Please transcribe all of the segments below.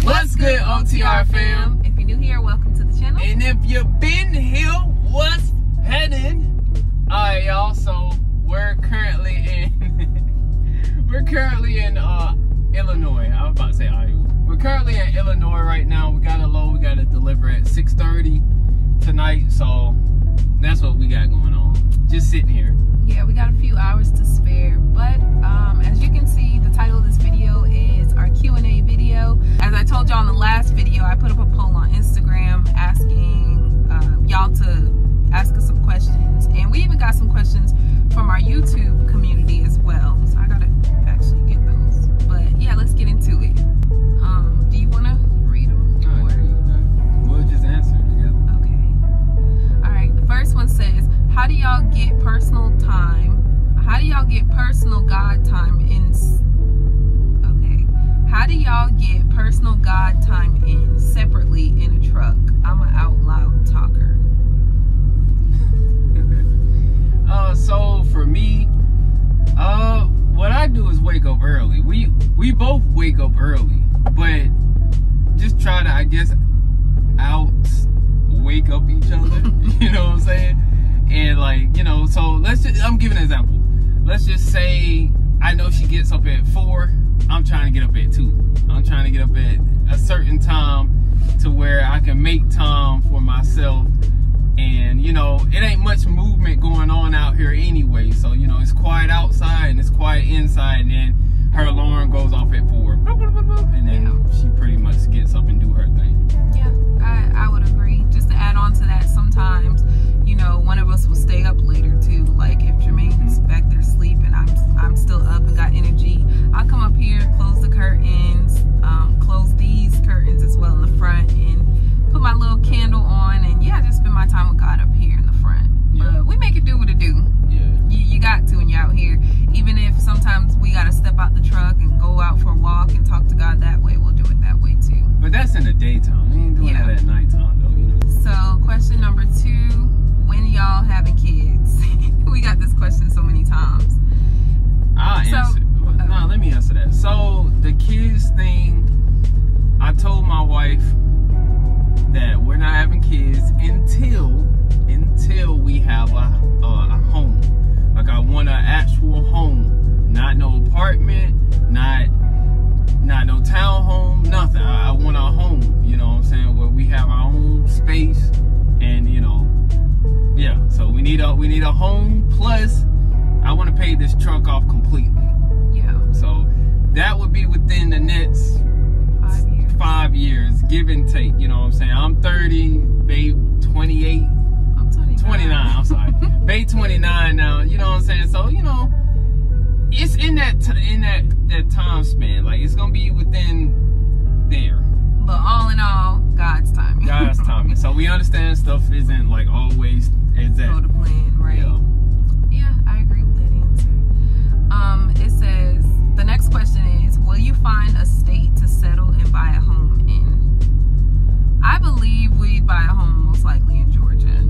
What's good, OTR fam? If you're new here, welcome to the channel. And if you've been here, what's heading? Alright, y'all, so we're currently in Illinois. I was about to say Iowa. We're currently in Illinois right now. We got a load we gotta deliver at 6:30 tonight, so that's what we got going on. Just sitting here. Yeah, we got a few hours to spare, but as you can see, the title of this video is our Q&A video. As I told y'all in the last video, I put up a poll on Instagram asking y'all to ask us some questions, and we even got some questions from our YouTube community as well, so I gotta actually get those. But yeah, let's get into it. Do you want to read them? We'll just answer together. Okay. All right, the first one says, how do y'all get personal time? How do y'all get personal God time in? Okay. How do y'all get personal God time in separately in a truck? I'm an out loud talker. So for me, what I do is wake up early. We both wake up early, but just try to, I guess, wake up each other. You know what I'm saying? And like, you know, so I'm giving an example. Let's just say I know she gets up at 4. I'm trying to get up at 2. I'm trying to get up at a certain time to where I can make time for myself. And, you know, it ain't much movement going on out here anyway. So, you know, it's quiet outside and it's quiet inside. And then her alarm goes off at 4. And then she pretty much gets up and do her thing. Yeah, I would agree. Just to add on to that, sometimes, you know, one of us will stay up later too. Like if Jermaine's back there sleeping, I'm still up and got energy, I'll come up here, close the curtains, close these curtains as well in the front, and put my little candle on, and yeah, just spend my time with God up here in the front. Yeah. But we make it do what it do. Yeah. You got to when you're out here. Even if sometimes we gotta step out the truck and go out for a walk and talk to God that way, we'll do it that way too. But that's in the daytime. We ain't doing that at nighttime though, you know. So question number 2, when y'all having kids? We got this question so many times. I'll answer. No, let me answer that. So the kids thing, I told my wife that we're not having kids until we have a home. Like I want an actual home, not no apartment, not no townhome, nothing. I want a home, you know what I'm saying, where we have our own space, and you know, yeah. So we need a home, plus I want to pay this truck off completely. Yeah. So that would be within the next 5 years, give and take. You know what I'm saying? I'm 30, babe 28. I'm 29, I'm sorry. Babe 29 now, you know what I'm saying? So, you know, it's in that time span. Like, it's gonna be within there. But all in all, God's timing. God's timing. So we understand stuff isn't like always exact. Go to plan, right? Yeah, I agree with that answer. It says, the next question is, will you find a state to settle and buy a home in? I believe we'd buy a home most likely in Georgia.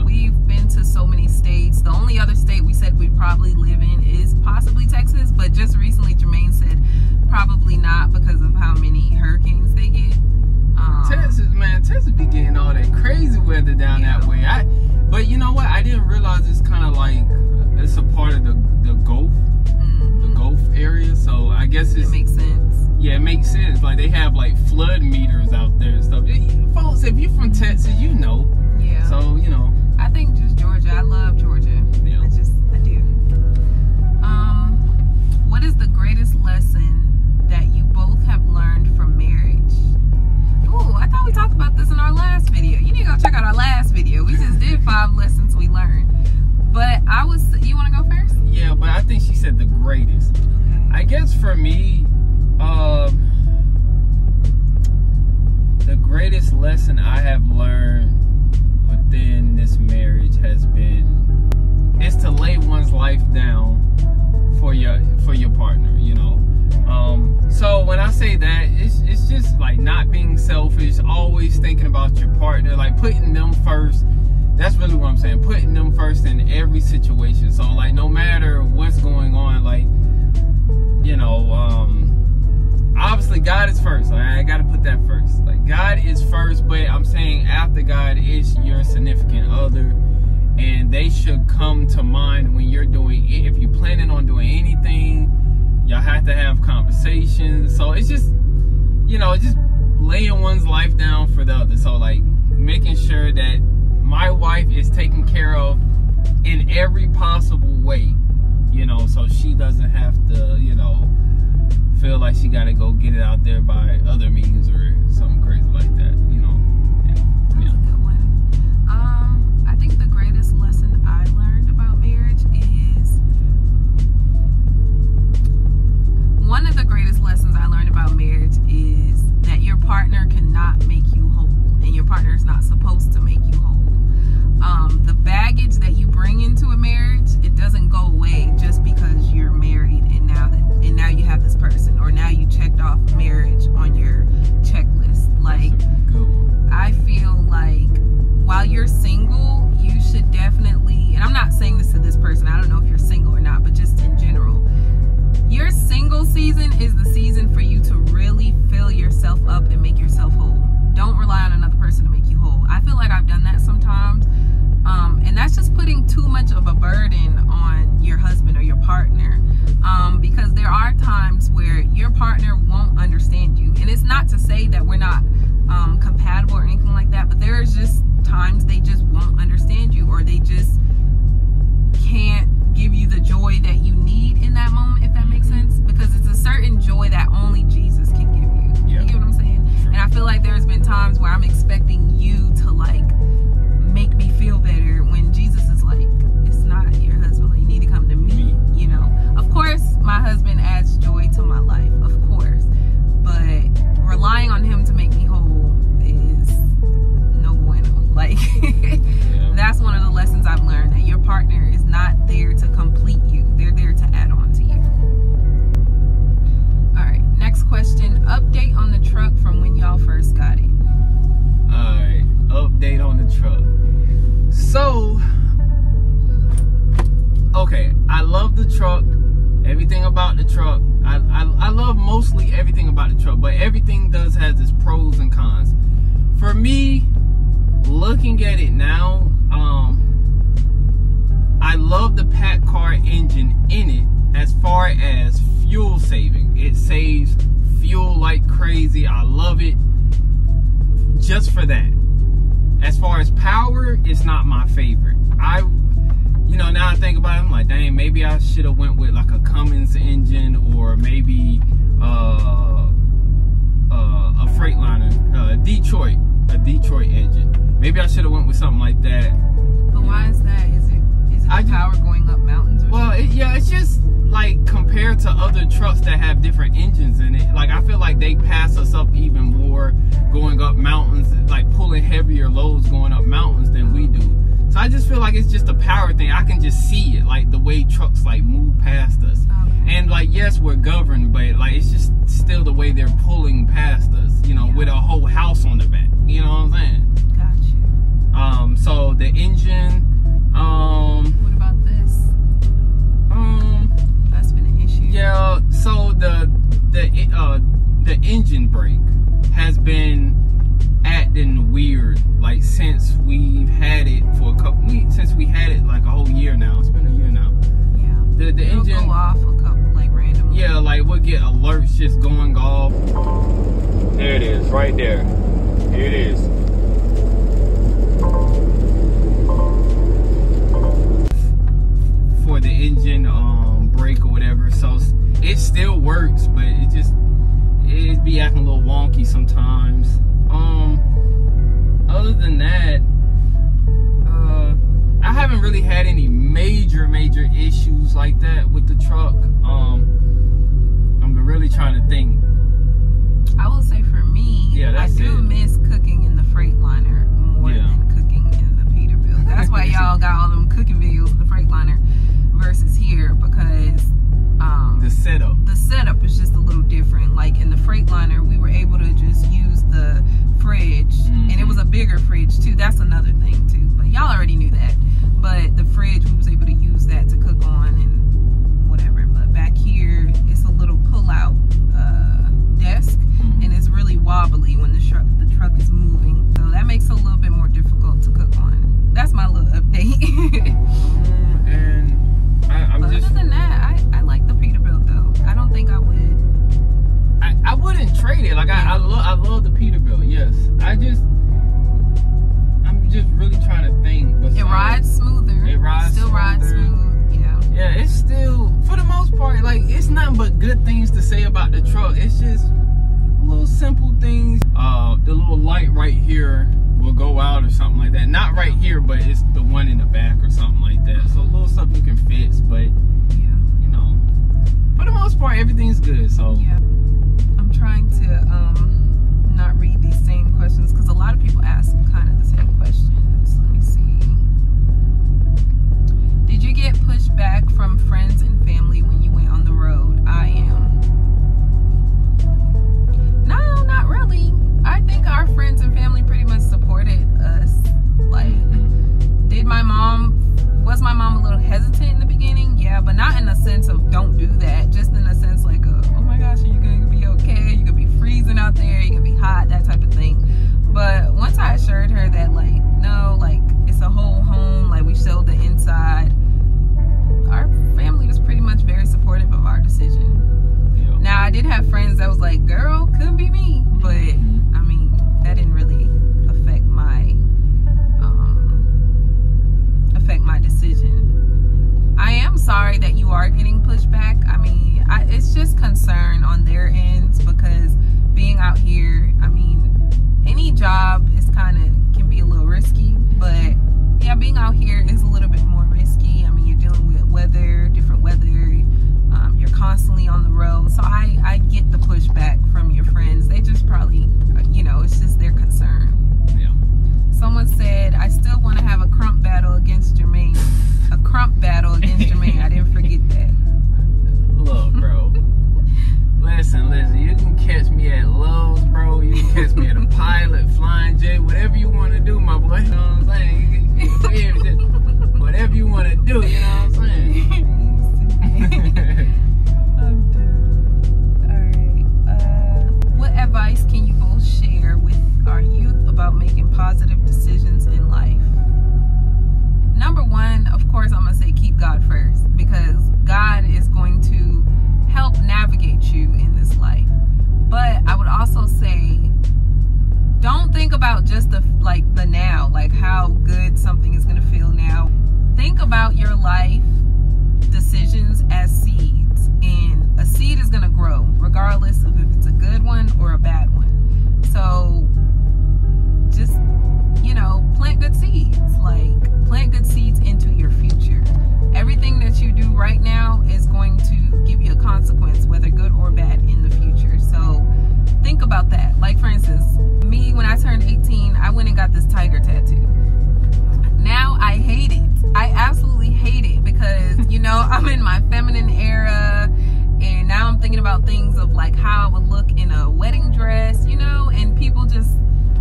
We've been to so many states. The only other state we said we'd probably live in is possibly Texas, but just recently Jermaine said probably not because of how many hurricanes they get. Texas, man, Texas be getting all that crazy weather down that way. But you know what? I didn't realize it's kind of like it's a part of the Gulf, the Gulf area. So I guess it makes sense. Yeah, it makes sense. Like they have like flood meters out there and stuff. Folks, if you're from Texas, you know. Yeah. So you know. I think just Georgia. I love Georgia. Yeah. I do. What is the greatest lesson that you both have learned from marriage? Ooh, I thought we talked about this in our last video. You need to go check out our last video. We just did 5 lessons we learned. But you want to go first? Yeah, but I think she said the greatest. Okay. I guess for me, the greatest lesson I have learned within this marriage has been is to lay one's life down for your partner, you know. So when I say that, it's just like not being selfish, always thinking about your partner, like putting them first, that's really what I'm saying. Putting them first in every situation. So like, no matter what's going on, like, you know, obviously God is first. Like, I gotta put that first. Like, God is first, but I'm saying after God is your significant other, and they should come to mind when you're doing it. If you're planning on doing anything, y'all have to have conversations. So it's just, you know, just laying one's life down for the other. So like, making sure that my wife is taken care of in every possible way, you know, so she doesn't have to, you know, feel like she got to go get it out there by other means or something crazy like that, you know. And, yeah. That's a good one. I think the greatest lesson I learned about marriage is, one of the greatest lessons I learned about marriage is that your partner cannot make you whole, and your partner is not supposed to make you whole. The baggage that you bring into a marriage, it doesn't go away just because you're married and now you have this person, or now you checked off marriage on your checklist. Like, I feel like while you're single, you should definitely, and I'm not saying this to this person, I don't know if you're single or not, but just in general, your single season is the season for you to really fill yourself up and make yourself whole. Don't rely on another person to make you whole. I feel like I've done that sometimes. And that's just putting too much of a burden on your husband or your partner. Because there are times where your partner won't understand you. And it's not to say that we're not compatible or anything like that, but there's just times they just won't understand you, or they just can't give you the joy that you need in that moment, if that makes sense. Because it's a certain joy that only Jesus can give you. Yeah. You get what I'm saying? Sure. And I feel like there's been times where I'm expecting you to like make me feel better, when Jesus is like, it's not your husband, like, you need to come to me, you know. Of course my husband adds joy to my life, of course, but relying on him to make me whole is no bueno. Like, that's one of the lessons I've learned, that your partner is not there to complete you, they're there to add on to you. All right, next question. Update on the truck from when y'all first got it. All right, update on the truck. So, okay, I love the truck, everything about the truck. I love mostly everything about the truck, but everything does have its pros and cons. For me, looking at it now, I love the packed car engine in it as far as fuel saving. It saves fuel like crazy. I love it just for that. As far as power, it's not my favorite. You know, now I think about it, I'm like, dang, maybe I should have went with like a Cummins engine, or maybe a Freightliner, a Detroit engine. Maybe I should have went with something like that. But why is that? Is it the power going up mountains? Or yeah, it's just like compared to other trucks that have different engines in it. Like, I feel like they pass us up even more going up mountains, like pulling heavier loads going up mountains than we do. So I just feel like it's just a power thing. I can just see it, like the way trucks like move past us. Okay. And like, yes, we're governed, but like, it's just still the way they're pulling past us, you know, with a whole house on the back. You know what I'm saying? Gotcha. So the engine, what about this? That's been an issue. Yeah, so the engine brake has been acting weird, like since we've had it for a couple weeks, since we had it like a whole year now. It's been a year now. Yeah. The engine go off a couple, like, randomly. Yeah, like we'll get alerts just going off. There it is, right there. Here it is. For the engine brake or whatever, so it still works, but it be acting a little wonky sometimes. Other than that, I haven't really had any major issues like that with the truck. I'm really trying to think. I will say for me, I do miss cooking in the Freightliner more than cooking in the Peterbilt. That's why y'all got all them cooking videos in the Freightliner versus here, because the setup is just a little different. Like in the Freightliner, we were able to just use the fridge, and it was a bigger fridge too. That's another thing too. But y'all already trying to think. But it rides smoother. It rides still rides smooth. Yeah. Yeah, it's still, for the most part, like, it's nothing but good things to say about the truck. It's just little simple things. The little light right here will go out or something like that. Not right here, but it's the one in the back or something like that. So little stuff you can fix, but yeah, you know, for the most part, everything's good. So yeah, I'm trying to not read these same questions because a lot of people ask kind of the same questions. Let me see. Did you get pushback from friends and family when you went on the road? I am. No, not really. I think our friends and family pretty much supported us. Like, was my mom a little hesitant in the beginning? Yeah, but not in the sense of don't do that. Just in the sense like, oh my gosh, are you going to be okay? You're going to be freezing out there. You're going to be hot, that type of thing. But once I assured her that, like, no, like, it's a whole home. Like, we showed the inside. Our family was pretty much very supportive of our decision. yeah. Now, I did have friends that was like, girl, couldn't be me. But, I mean, that didn't really affect my decision. I am sorry that you are getting pushback. I mean, it's just concern on their ends because being out here, I mean, any job is can be a little risky, but yeah, being out here is a little bit more risky. I mean, you're dealing with weather, different weather. You're constantly on the road. So I get the pushback from your friends. They just probably, you know, it's just their concern. Yeah. Someone said, I still want to have a crump battle against Jermaine. A crump battle against Jermaine. I didn't forget that. Look, bro. Listen, you can catch me at Lowe's, bro. You can catch me at a Pilot, Flying J, whatever you want to do, my boy. You know what I'm saying? Whatever you want to do, you know what I'm saying? I'm done. Alright. What advice can you both share with our youth about making positive decisions in life? Number one, of course, I'm going to say keep God first, because God is going to help navigate you in this life. But I would also say, don't think about just the now, like how good something is going to feel now. Think about your life decisions as seeds, and a seed is going to grow regardless of if it's a good one or a bad one. So just, you know, plant good seeds. Like, plant good seeds into your future. Everything that you do right now is going to give you a consequence, whether good or bad, in the future. So think about that. Like, for instance, me, when I turned 18, I went and got this tiger tattoo. Now I hate it. I absolutely hate it because, you know, I'm in my feminine era, and now I'm thinking about things of like how I would look in a wedding dress, you know, and people just,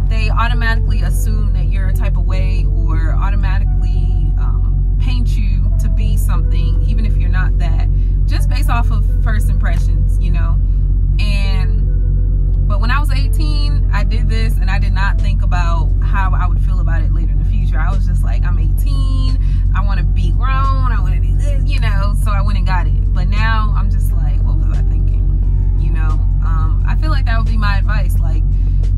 they automatically assume that you're a type of way, or automatically paint you to be something, even if you're not that, just based off of first impressions, you know. But when I was 18, I did this, and I did not think about how I would feel about it later in the future. I was just like, I'm 18, I want to be grown, I want to do this, you know, so I went and got it. But now I'm just like, what was I thinking? You know, I feel like that would be my advice. Like,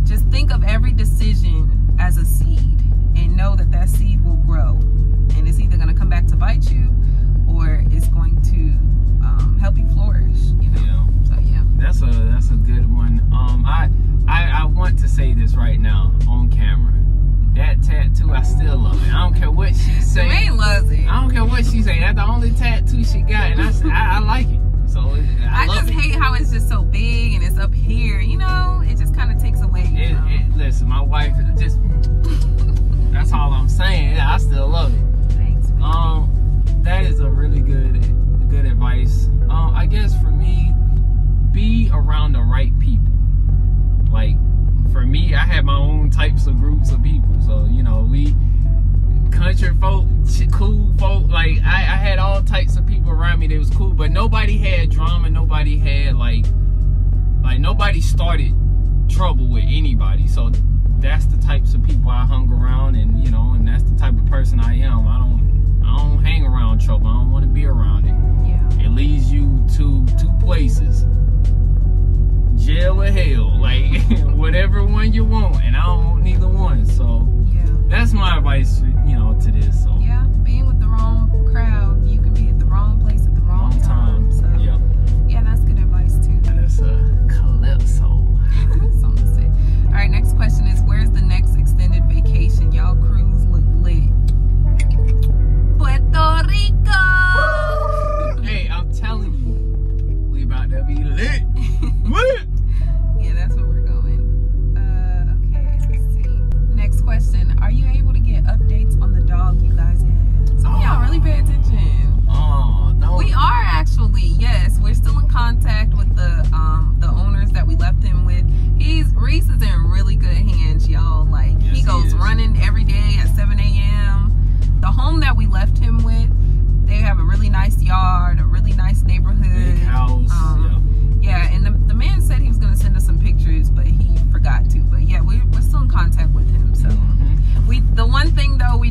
just think of every decision as a seed, and know that that seed will grow, and it's either going to come back to bite you, or it's going to help you flourish, you know. Yeah. So yeah, that's a good one. I want to say this right now on camera. That tattoo, I still love it. I don't care what she say. Jermaine loves it. I don't care what she say. That's the only tattoo she got, and I like it. So I just hate how it's just so big and it's up here. You know, it just kind of takes away. Listen, my wife just. That's all I'm saying. I still love it. Thanks. That is a really good advice. I guess for me, be around the right people. Like, for me, I had my own types of groups of people. So, you know, we country folk, cool folk. Like, I had all types of people around me that was cool, but nobody had drama. Nobody had like nobody started trouble with anybody. So that's the types of people I hung around, and you know, and that's the type of person I am. I don't hang around trouble. I don't want to be around it. Yeah. It leads you to two places: jail or hell. Like, whatever one you want, and I don't want neither one. So yeah, that's my advice. You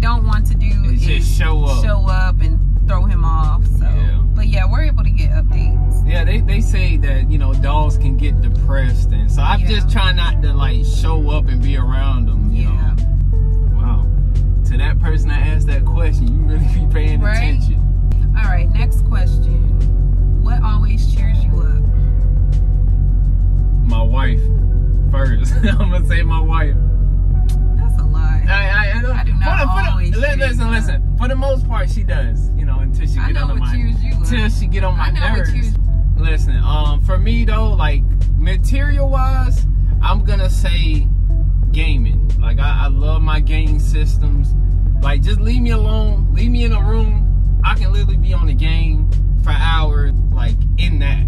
don't want to do is just show up and throw him off. So, but yeah, we're able to get updates. Yeah, they say that, you know, dogs can get depressed, and so I'm just trying not to like show up and be around them. You know? Wow. To that person that asked that question, you really be paying attention. All right, next question. What always cheers you up? My wife first. I'm gonna say my wife. That's a lie. I do not always. Listen. For the most part, she does. You know, until she get on my nerves. Listen, for me though, like material wise, I'm gonna say gaming. Like I love my gaming systems. Like just leave me alone, leave me in a room. I can literally be on the game for hours, like in that.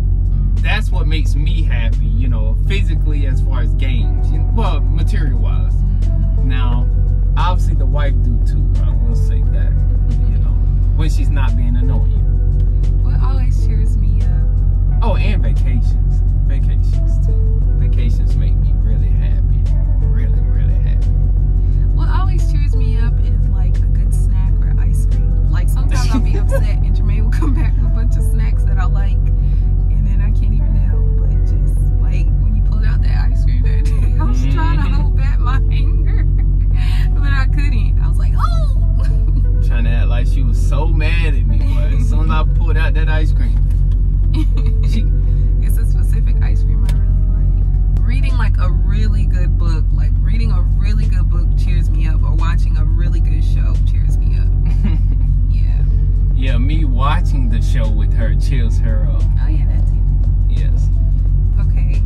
That's what makes me happy, you know, physically as far as games. Well, material wise. Now, obviously the wife do too. I will say that, you know, when she's not being annoying. What always cheers me up? Oh, and vacations. Vacations too. Vacations make me really happy. Really, really happy. What always cheers me up is like a good snack or ice cream. Like sometimes I'll be upset and Jermaine will come back with a bunch of snacks that I like, and then I can't even help but just like when you pulled out that ice cream that day, I was trying to hold back my anger, but I couldn't. I was like, oh! Trying to act like she was so mad at me, but as soon as I pulled out that ice cream. It's a specific ice cream I really like. Reading like a really good book, like reading a really good book cheers me up, or watching a really good show cheers me up. Yeah, me watching the show with her cheers her up. Oh yeah, that too. Yes. Okay.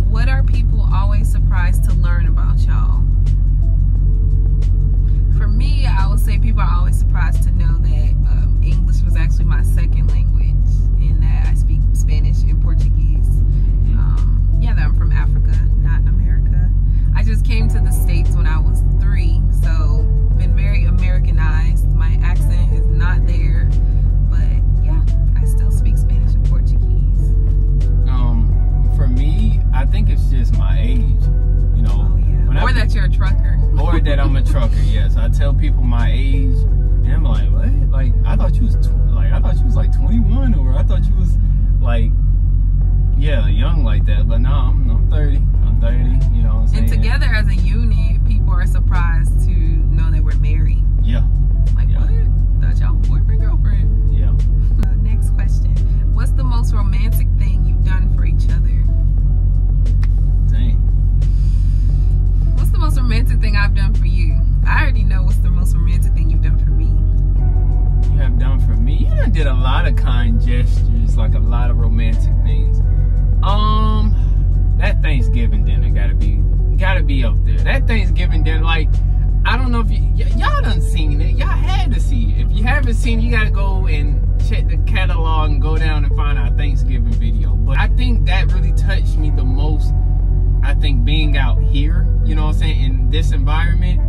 What are people always surprised to learn about y'all? For me, I would say people are always surprised to know that English was actually my second language, in that I speak Spanish and Portuguese. Yeah, that I'm from Africa, not America. I just came to the States when I was 3, so been very Americanized. My accent is not there, but yeah, I still speak Spanish and Portuguese. For me, I think it's just my age. You know, or that you're a trucker. Or that I'm a trucker. Yes, I tell people my age, and I'm like, what? Like I thought you was like 21, or I thought you was like, yeah, young like that. But no, I'm 30. I'm 30. You know what I'm saying? And together as a unit, people are surprised to know that we're married. Yeah. Like what? Thought y'all boyfriend, girlfriend. Yeah. Next question. What's the most romantic thing you've done for each other? Dang. What's the most romantic thing I've done for you? I already know what's the most romantic thing you've done for me. You have done for me? You done did a lot of kind gestures, like a lot of romantic things. That Thanksgiving dinner gotta be up there. That Thanksgiving dinner, like, I don't know if y'all done seen it. Y'all had to see it. If you haven't seen it, you gotta go and check the catalog and go down and find our Thanksgiving video. But I think that really touched me the most. I think being out here, you know what I'm saying, in this environment,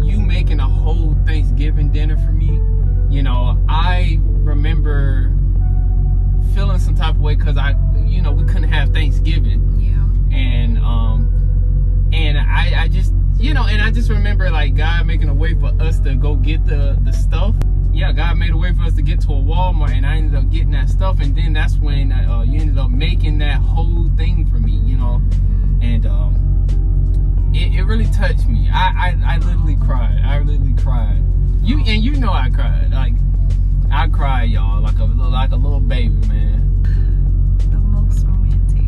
you making a whole Thanksgiving dinner for me. You know, I remember feeling some type of way because we couldn't have Thanksgiving. And I just, and I just remember like God making a way for us to go get the stuff. Yeah, God made a way for us to get to a Walmart, and I ended up getting that stuff, and then that's when you ended up making that whole thing for me, you know, and it really touched me. I literally cried. I literally cried. You know I cried. Like I cried, y'all, like a little baby, man. The most romantic.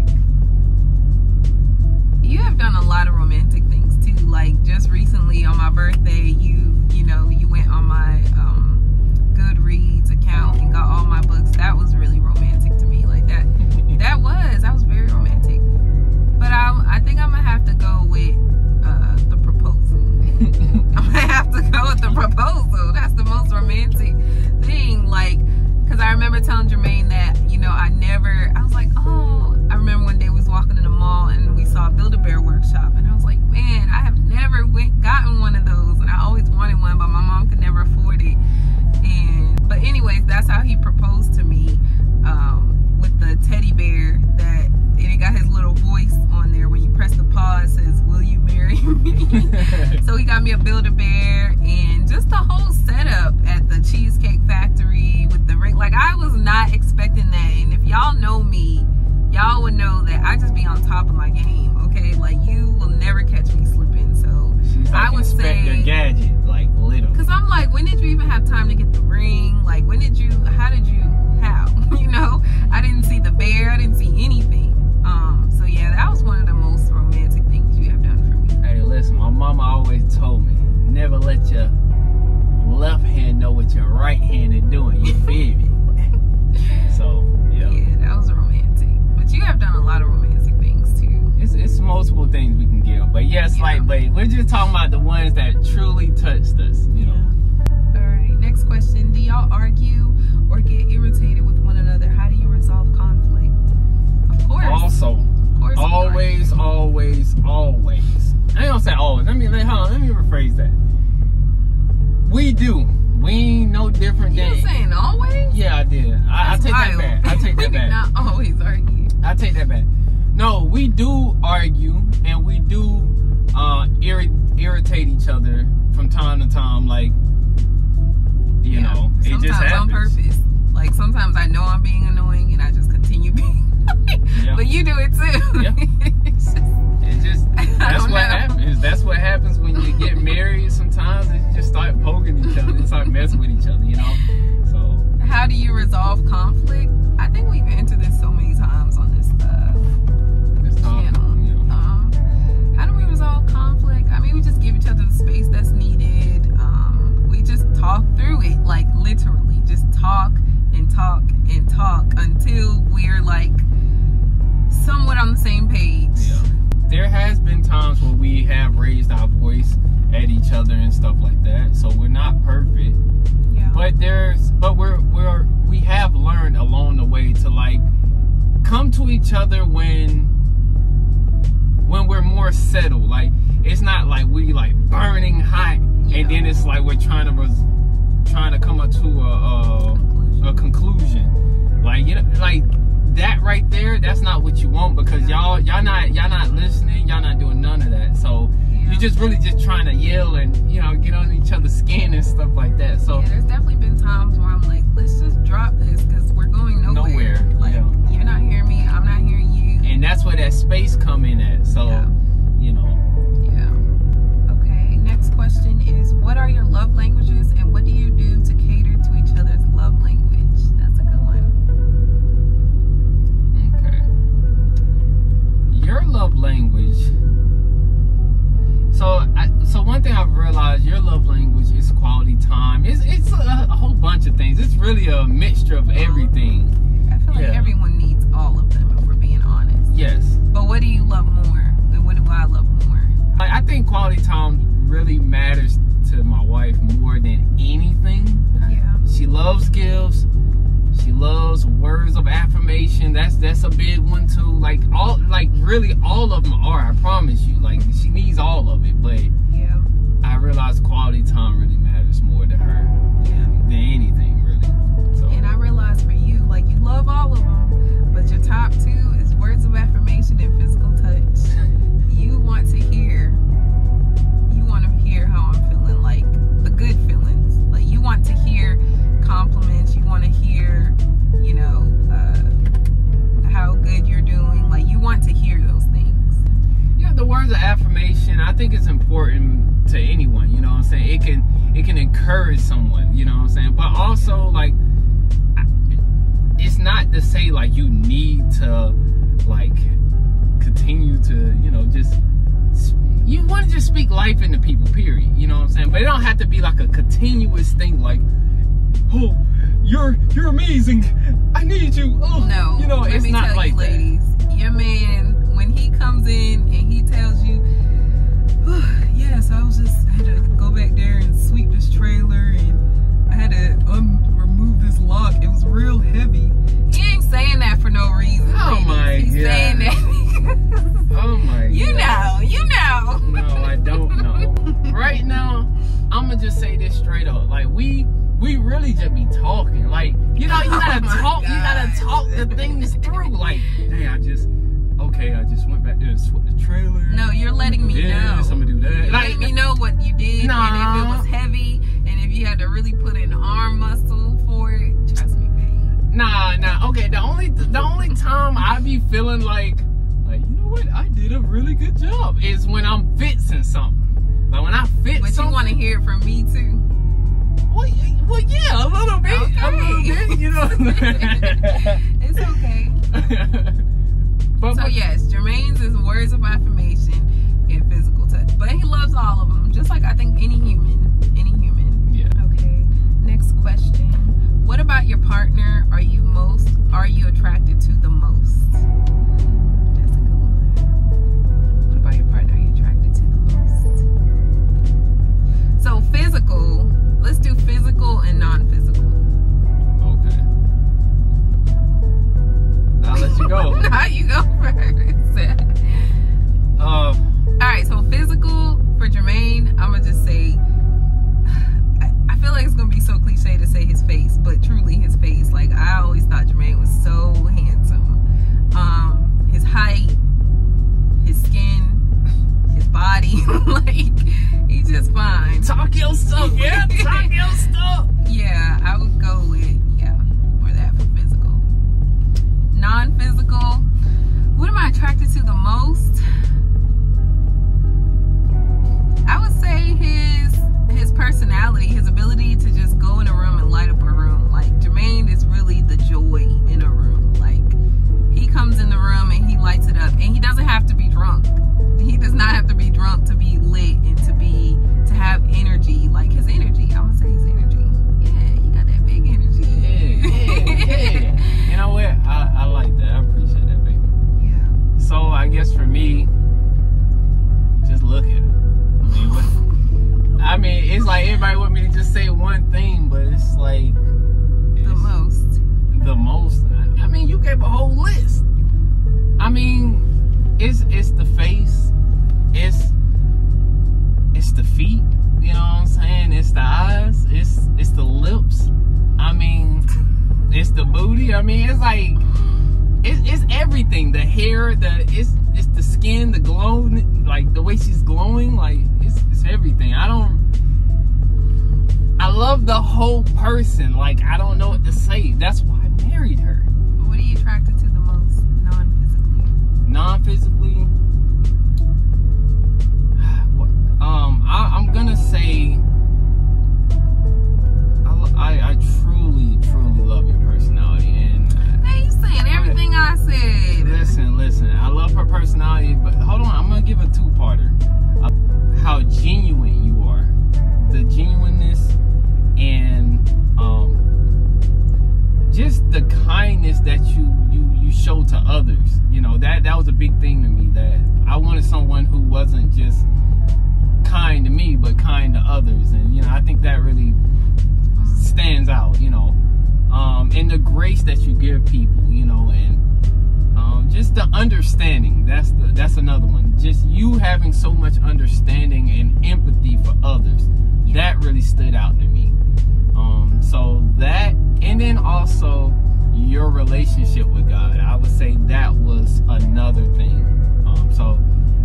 You have done a lot of romantic things too. Like just recently on my birthday, you went on my Goodreads account and got all my books. That was really romantic to me. Like that was very romantic. But I think I'm gonna have to go with the proposal. I'm gonna have to go with the proposal. That's the most romantic thing. Like, cause I remember telling Jermaine that, I was like, oh, I remember one day we was walking in the mall and we saw a Build-A-Bear workshop, and I was like, man, I have never gotten one of those, and I always wanted one, but my mom could never y'all know me, y'all would know that I just be on top of my game, okay? Like, you will never catch me slipping. So she's like, I would say your gadget, like, little. Because I'm like, when did you even have time to get the ring? Like, how did you, you know? I didn't see the bear, I didn't see anything. So yeah, that was one of the most romantic things you have done for me. Hey, listen, my mama always told me, never let your left hand know what your right hand is doing. You feel me? So, yeah. Yeah, that was romantic. But you have done a lot of romantic things too. It's multiple things we can give. But yes, yeah. Like, but we're just talking about the ones that truly touched us, you know. All right, next question. Do y'all argue or get irritated with one another? How do you resolve conflict? Of course. Also, always. I ain't gonna say always. Let me rephrase that. We do. We ain't no different than. You saying always? Yeah, I did. I take that back. I take that back. Not always argue. I take that back. No, we do argue and we do irritate each other from time to time. Like, you know, it just happens. On purpose. Like, sometimes I know I'm being annoying and I just continue being annoying. Yeah. But you do it too. Yeah. That's what happens. That's what happens when you get married. Sometimes it just start poking each other. It start messing with each other, you know? So. How do you resolve conflict? I think we've entered this so many times on this channel. Yeah. How do we resolve conflict? I mean, we just give each other the space that's needed. We just talk through it, like literally, just talk and talk and talk until we're like somewhat on the same page. Yeah. There has been times where we have raised our voice at each other and stuff like that. So we're not perfect. Yeah. But we have learned along the way to like come to each other when we're more settled. Like, it's not like we like burning hot, yeah, and then it's like we're trying to come up to a conclusion. Like, you know, like that right there, that's not what you want, because y'all not listening, y'all not doing none of that. So you're just really just trying to yell and, you know, get on each other's skin and stuff like that. So yeah, there's definitely been times where I'm like, let's just drop this because we're going nowhere. Like, you're not hearing me, I'm not hearing you. And that's where that space come in at. So you know. Yeah. Okay, next question is, what are your love languages and what do you do to cater to each other's love language? That's a good one. Your love language. So one thing I've realized, your love language is quality time. It's a whole bunch of things. It's really a mixture of everything. I feel like everyone needs all of them, if we're being honest. Yes. But what do you love more? And what do I love more? I think quality time really matters to my wife more than anything. Yeah. She loves gifts. She loves words of affirmation. That's a big one too. Like really all of them are. I promise you. Like, she needs all of it, but yeah, I realize quality time really matters more to her than anything, really. So. And I realize for you, like, you love all of them, but your top two is words of affirmation and physical touch. You want to hear how I'm feeling, like the good feelings. Like, you want to hear compliments. You want to hear, you know, how good you're doing. Like, you want to hear those things. Yeah, the words of affirmation, I think it's important to anyone, you know what I'm saying? It can encourage someone, you know what I'm saying? But also, like, it's not to say like you need to like continue to, you know, just, you want to just speak life into people, period, you know what I'm saying? But it don't have to be like a continuous thing, like, oh, you're amazing, I need you. Oh, no, you know, it's not like that. Ladies, your man, when he comes in and he tells you, oh, yes, I had to go back there and sweep this trailer and I had to remove this lock, it was real heavy. He ain't saying that for no reason. Oh my God. He's saying that. Oh my God. You know. No, I don't know. Right now, I'm gonna just say this straight up. Like, we really just be talking. Like, you know, you gotta talk. You gotta talk the things through. Like, hey, I just went back there and swept the trailer. No, you're letting me know. I'm gonna do that. You're letting me know what you did, and if it was heavy, and if you had to really put in arm muscle for it. Trust me, babe. Nah. Okay, the only time I be feeling like you know what, I did a really good job is when I'm fixing something. Like when I fix but something. You want to hear it from me too. Well, yeah, a little bit. Okay. A little bit, you know. It's okay. But yes, Jermaine's is words of affirmation and physical touch. But he loves all of them, just like I think any human. Yeah. Okay. Next question. What about your partner are you attracted to the most? That's a good one. What about your partner are you attracted to the most? So physical, let's do physical and non-physical. Okay. I'll let you go. Now you go first. Alright, so physical for Jermaine, I'm gonna just say I feel like it's gonna be so cliche to say his face, but truly his face. Like I always thought Jermaine was so handsome. His height, his skin, his body, like he's just fine. Talk your stuff, yeah. Talk your stuff. Yeah, I would go with for that for physical. Non-physical. What am I attracted to the most? I would say his personality, his ability to just go in a room and light up a room. Like Jermaine is really the joy in a room. Like he comes in the room and he lights it up, and he doesn't have to be drunk. He does not have to be drunk to be lit and to have energy. Like his energy, I'm gonna say his energy. Yeah, you got that big energy. Yeah. You know what? I like that. I appreciate that, baby. Yeah. So I guess for me, just look at it. I mean, it's like everybody want me to just say one thing, but it's like the most. I mean, you gave a whole list. I mean, it's the face, it's the feet. You know what I'm saying? It's the eyes. It's the lips. I mean, it's the booty. I mean, it's like it's everything. The hair, it's the skin, the glow, like the way she's glowing. Like it's everything. I love the whole person. Like I don't know what to say. That's why I married her. What are you attracted to the most, non-physically? Non-physically, I'm gonna say I truly love your personality, and hey, you saying everything I said. Listen, I love her personality, but hold on, I'm gonna give a two-parter. How genuine you are, the genuineness, and just the kindness that you show to others. You know, that was a big thing to me, that I wanted someone who wasn't just kind to me but kind to others, and you know, I think that really stands out, you know. And the grace that you give people, you know, and just the understanding. That's another one. Just you having so much understanding and empathy for others. That really stood out to me. So that, and then also your relationship with God. I would say that was another thing. So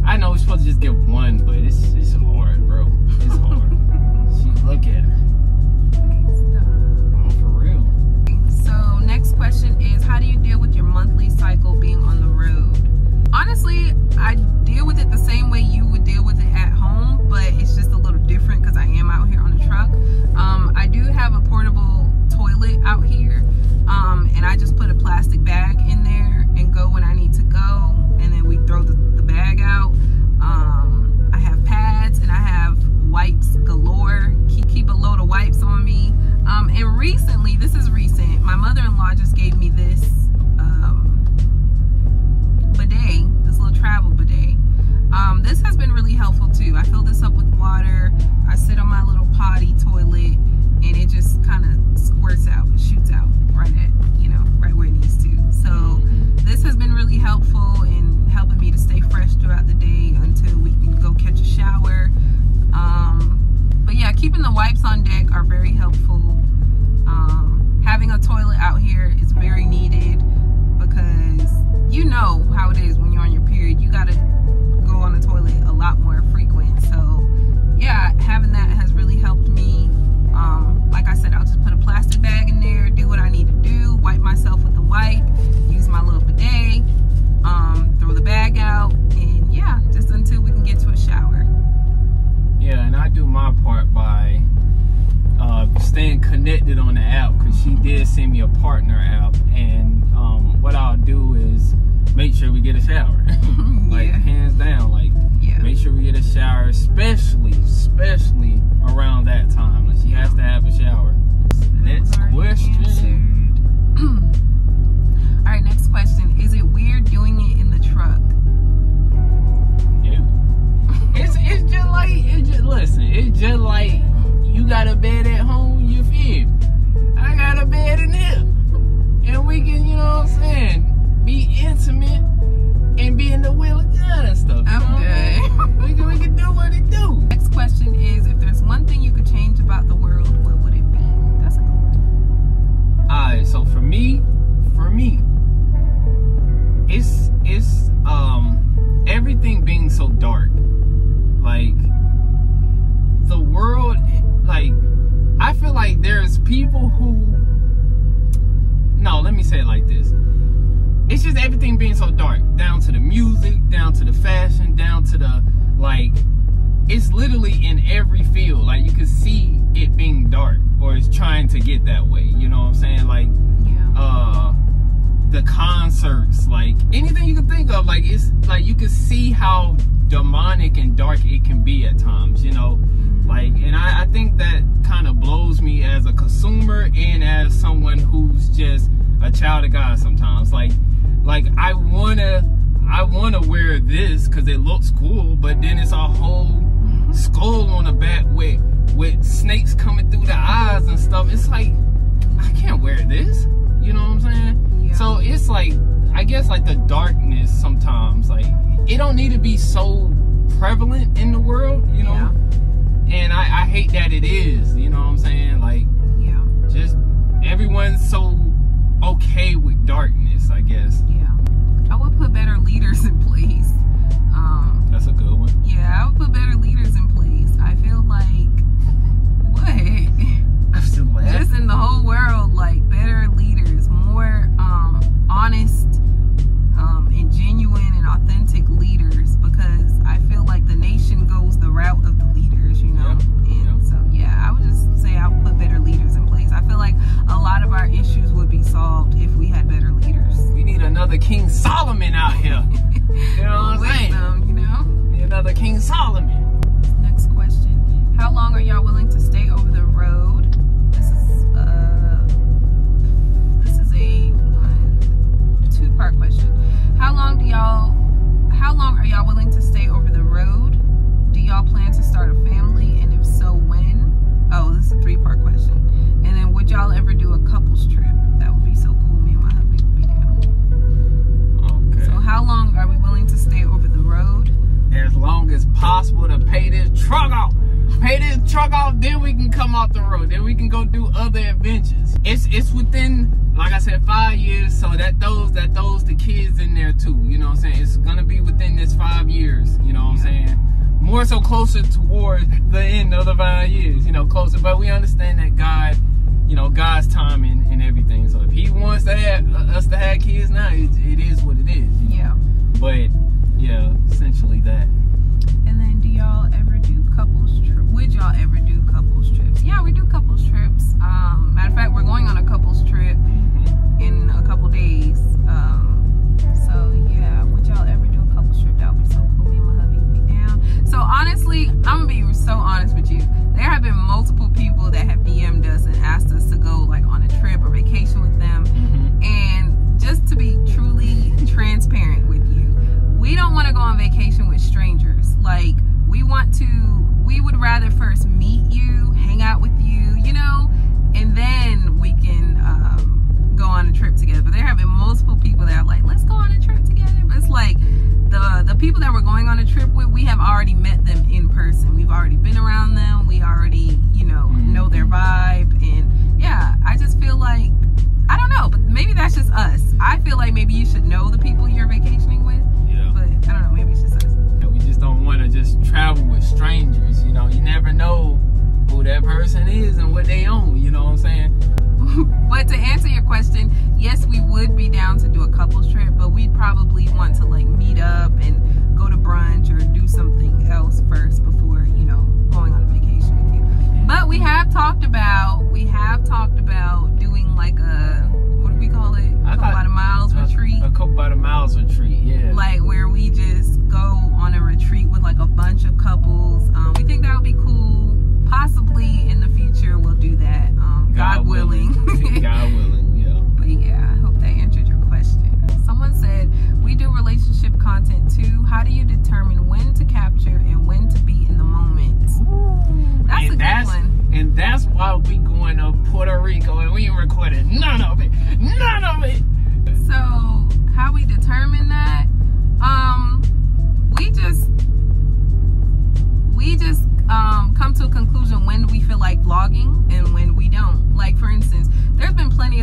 I know we're supposed to just give one, but it's hard, bro. It's hard. Look at her. For real. So next question is, how do you deal with your monthly cycle being on the road? Honestly, I deal with it the same way you would deal with it at home, but it's just a little different because I am out here on the truck. I do have a portable toilet out here, and I just put a plastic bag in there and go when I need to go, and then we throw the bag out. I have pads and I have wipes galore. Keep a load of wipes on me. And recently, this is recent, my mother-in-law just gave me this bidet, this little travel bidet. This has been really helpful too. I fill this up with water. I sit on my little potty toilet, and it just kind of squirts out, it shoots out right where it needs to. So this has been really helpful in helping me to stay fresh throughout the day until we can go catch a shower. But yeah, keeping the wipes on deck are very helpful. Having a toilet out here is very connected on the app because she did send me a partner app, and what I'll do is make sure we get a shower. Like, hands down, like, make sure we get a shower, especially around that time. Like, she has to have a shower. Next question. All right, next question. Is it weird doing it in the truck? Yeah. It's just like you got a bed at home, you feel? I got a bed in there. And we can, you know what I'm saying, be intimate and be in the wheel of God and stuff. I'm good. We can do what it do. Next question is, if there's one thing you could change about the world, what would it be? That's a good one. Alright, so for me, it's everything being so dark. Like, the world, like, I feel like there's people who, no, let me say it like this. It's just everything being so dark, down to the music, down to the fashion, down to the, like, it's literally in every field. Like, you can see it being dark, or it's trying to get that way, you know what I'm saying? Like, the concerts, like, anything you can think of, like, it's like you can see how demonic and dark it can be at times, you know? Like, and I think that kind of blows me as a consumer and as someone who's just a child of God sometimes. Like I wanna wear this because it looks cool, but then it's a whole skull on the back with snakes coming through the eyes and stuff. It's like, I can't wear this, you know what I'm saying? Yeah. So it's like, I guess, like, the darkness sometimes, like, it don't need to be so prevalent in the world, you know? And I hate that it is, you know what I'm saying? Like, just everyone's so okay with darkness, I guess. I would put better leaders in place. That's a good one. I would put better leaders in place. I feel like, what? I'm still laughing. Just in the whole world, like, better leaders, more honest and genuine and authentic leaders, because I feel like the nation goes the route of the leaders, you know? So I would just say I would put better leaders in place. I feel like a lot of our issues would be solved if we had better leaders. We need another King Solomon out here. You know what I'm saying? You know? Need another King Solomon. Next question. How long are y'all willing to stay over the road? This is a two-part question. How long are y'all willing to stay over the road? Do y'all plan to start a family, and if so, when? Oh, this is a three-part question. And then, would y'all ever do a couples trip? That would be so cool. Me and my hubby would be down. Okay. So how long are we willing to stay over the road? As long as possible to pay this truck off. Pay this truck off, then we can come off the road. Then we can go do other adventures. It's within, like I said, 5 years, so that throws the kids in there too. You know what I'm saying? It's gonna be within this 5 years. You know what I'm saying? More so closer toward the end of the 5 years. You know, closer. But we understand that God, you know, God's timing and everything. So if He wants to have us to have kids now, it is what it is. You know? But yeah, essentially that. And then, do y'all ever do couples trips? Would y'all ever do couples trips? Yeah, we do couples trips. Matter of fact, we're going on a couples trip in a couple days. So yeah, would y'all ever do a couples trip? That would be so cool. Me and my hubby would be down. So honestly, I'm gonna be so honest with you. There have been multiple people that have DM'd us and asked us to go, like, on a trip or vacation with them. And just to be truly transparent with you, we don't want to go on vacation with strangers. Like, we would rather first meet you, hang out with you, you know, and then we can go on a trip together. But there have been multiple people that are like, let's go on a trip together. But it's like, the people that we're going on a trip with, we have already met them in person. We've already been around them. We already, you know their vibe. And yeah, I just feel like, I don't know, but maybe that's just us. I feel like maybe you should know the people you're vacationing with. But I don't know, maybe it's just us. We just don't want to just travel with strangers, you know. You never know who that person is and what they own, you know what I'm saying? But to answer your question, yes, we would be down to do a couples trip, but we'd probably want to, like, meet up and go to brunch or do something else first before, you know, going on a vacation with you. But we have talked about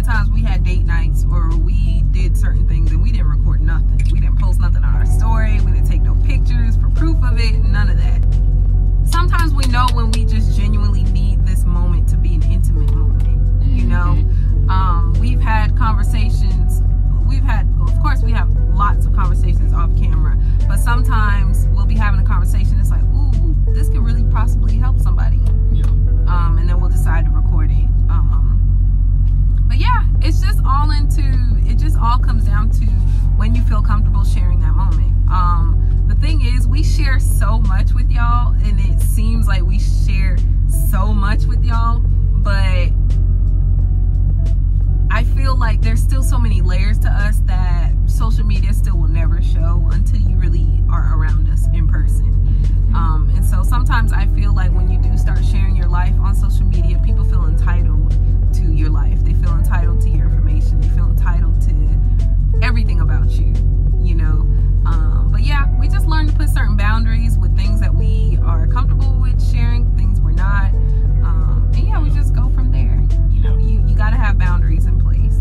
of times we had date nights or we did certain things and we didn't record nothing. We didn't post nothing on our story. We didn't take no pictures for proof of it. None of that. Sometimes we know when we just genuinely need this moment to be an intimate moment, you know. We've had conversations. Of course, we have lots of conversations off camera, but sometimes we'll be having a conversation. It's like, ooh, this could really possibly help somebody. Yeah. And then we'll decide to record it. But yeah, it's just all it just all comes down to when you feel comfortable sharing that moment. The thing is, we share so much with y'all, and it seems like we share so much with y'all, but I feel like there's still so many layers to us that social media still will never show until you really are around us in person. And so sometimes I feel like when you do start sharing your life on social media, people feel entitled to your life. They feel entitled to your information. They feel entitled to everything about you, you know. But yeah, we just learn to put certain boundaries with things that we are comfortable with sharing, things we're not. And yeah, we just go from there. You know, you got to have boundaries in place.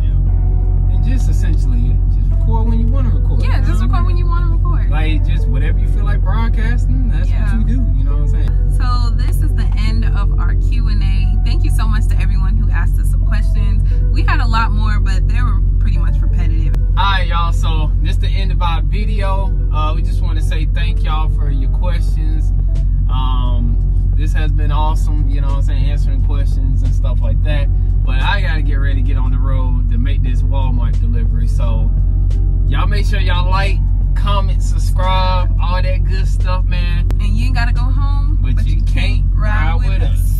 Yeah. And just essentially, just record when you want to record. Yeah, just record when you want to record. Like, just whatever you feel like broadcasting, that's what you do. You know what I'm saying? So this is the end of our Q&A. Thank you so much to everyone who asked us some questions. We had a lot more, but they were pretty much repetitive. Alright, y'all, so this is the end of our video. We just want to say thank y'all for your questions. This has been awesome, you know what I'm saying, answering questions and stuff like that. But I gotta get ready to get on the road to make this Walmart delivery. So y'all make sure y'all like, comment, subscribe, all that good stuff, man. And you ain't gotta go home, but you can't ride with us.